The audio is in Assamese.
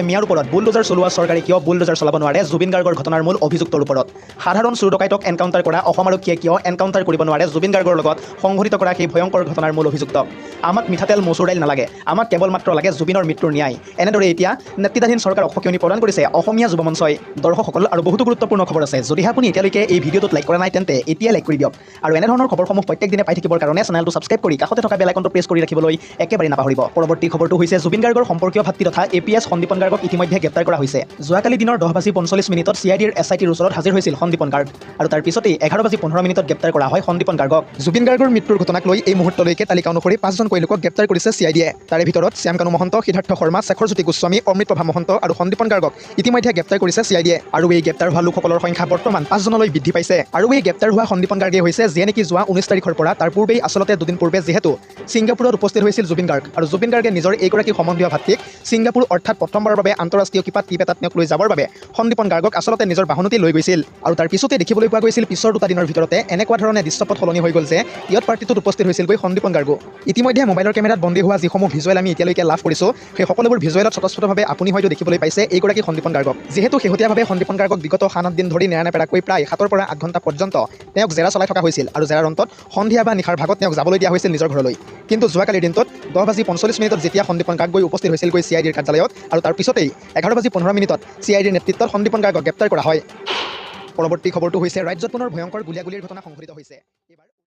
মিয়াৰ ওপৰত বুলডোজাৰ চলোৱা চৰকাৰে কিয় বুলডোজাৰ চলাব নোৱাৰে জুবিন গাৰ্গৰ ঘটনাৰ মূল অভিযুক্তৰ ওপৰত সাধাৰণ চোৰ ডকাইতক এনকাউণ্টাৰ কৰা অসম আৰক্ষীয়ে কিয় এনকাউণ্টাৰ কৰিব নোৱাৰে জুবিন গাৰ্গৰ লগত সংঘটিত কৰা সেই ভয়ংকৰ ঘটনাৰ মূল অভিযুক্তক আমাক মিঠাতেল মচুৰ দাইল নালাগে আমাক কেৱল মাত্ৰ লাগে জুবিনৰ মৃত্যুৰ ন্যায় এনেদৰে এতিয়া নেতৃত্বাধীন চৰকাৰক সকিয়নি প্ৰদান কৰিছে অসমীয়া যুৱ মঞ্চই দৰ্শকসকল আৰু বহুতো গুৰুত্বপূৰ্ণ খবৰ আছে যদিহে আপুনি এতিয়ালৈকে এই ভিডিঅ'টোত লাইক কৰা নাই তেন্তে এতিয়া লাইক কৰি দিয়ক আৰু এনেধৰণৰ খবৰসমূহ প্ৰত্যেক দিনে পাই থাকিবৰ কাৰণে চেনেলটো ছাবস্ক্ৰাইব কৰি কাষতে থকা বেল আইকনটো প্ৰেছ কৰি ৰাখিবলৈ একেবাৰে নাপাহৰিব পৰৱৰ্তী খবৰটো হৈছে জুবিন গাৰ্গৰ সম্পৰ্কীয় ভাতৃ তথা APS সন্দীপন গাৰ্গক ইতিমধ্যে গ্ৰেপ্তাৰ কৰা হৈছে যোৱাকালি দিনৰ 10:45 CIDৰ SITৰ ওচৰত হাজিৰ হৈছিল সন্দীপন গাৰ্গ আৰু তাৰ পিছতেই 11:15 গ্ৰেপ্তাৰ কৰা হয় সন্দীপন গাৰ্গক জুবিন গাৰ্গৰ মৃত্যুৰ ঘটনাক লৈ এই মুহূৰ্তলৈকে তালিকা অনুসৰি 5জনকৈ লোকক গ্ৰেপ্তাৰ কৰিছে CIDয়ে তাৰে ভিতৰত শ্যামকানু মহন্ত সিদ্ধাৰ্থ শৰ্মা শেখৰজ্যোতি গোস্বামী অমৃত প্ৰভা মহন্ত আৰু সন্দীপন গাৰ্গক ইতিমধ্যে গ্ৰেপ্তাৰ কৰিছে CIDয়ে আৰু এই গ্ৰেপ্তাৰ হোৱা লোকসকলৰ সংখ্যা বৰ্তমান 5জনলৈ বৃদ্ধি পাইছে আৰু এই গ্ৰেপ্তাৰ হোৱা সন্দীপন গাৰ্গে হৈছে যে নেকি যোৱা 19 তাৰিখৰ পৰা তাৰ পূৰ্বেই আচলতে দুদিন পূৰ্বে যিহেতু ছিংগাপুৰত উপস্থিত হৈছিল জুবিন গাৰ্গ আৰু জুবিন গাৰ্গে নিজৰ এইগৰাকী সম্বন্ধীয় ভাতৃক ছিংগাপুৰ অৰ্থাৎ প্ৰথমবাৰৰ বাবে আন্তঃৰাষ্ট্ৰীয় কিবা ট্ৰিপ এটাত তেওঁক লৈ যাবৰ বাবে সন্দীপন গাৰ্গক আচলতে নিজৰ বাহনতেই লৈ গৈছিল আৰু তাৰ পিছতে দেখিবলৈ পোৱা গৈছিল পিছৰ দুটা দিনৰ ভিতৰতে এনেকুৱা ধৰণে দৃশ্যপট সলনি হৈ গ'ল যে ইয়ত পাৰ্টিটোত উপস্থিত হৈছিলগৈ সন্দীপন গাৰ্গো ইতিমধ্যে মোবাইলৰ কেমেৰাত বন্দী হোৱা যিসমূহ ভিজুৱেল আমি এতিয়ালৈকে লাভ কৰিছোঁ সেই সকলোবোৰ ভিজুৱেলত স্বতঃস্ফূৰ্তভাৱে আপুনি হয়তো দেখিবলৈ পাইছে এইগৰাকী সন্দীপন গাৰ্গক যিহেতু শেহতীয়াভাৱে সন্দীপন গাৰ্গক বিগত 7-8 দিন ধৰি নেৰানেপেৰাকৈ প্ৰায় 7 পৰা 8 ঘণ্টা পৰ্যন্ত তেওঁক জেৰা চলাই থকা হৈছিল আৰু জেৰাৰ অন্তত সন্ধিয়া বা নিশাৰ ভাগত তেওঁক যাবলৈ দিয়া হৈছিল নিজৰ ঘৰলৈ কিন্তু যোৱাকালিৰ দিনটোত 10:45 যেতিয়া সন্দীপন গাৰ্গ গৈ উপস্থিত হৈছিলগৈ CIDৰ কাৰ্যালয়ত আৰু তাৰ পিছতেই 11:15 CIDৰ নেতৃত্বত সন্দীপন গাৰ্গক গ্ৰেপ্তাৰ কৰা হয় পৰৱৰ্তী খবৰটো হৈছে ৰাজ্যত পুনৰ ভয়ংকৰ গুলীয়াগুলীৰ ঘটনা সংঘটিত হৈছে।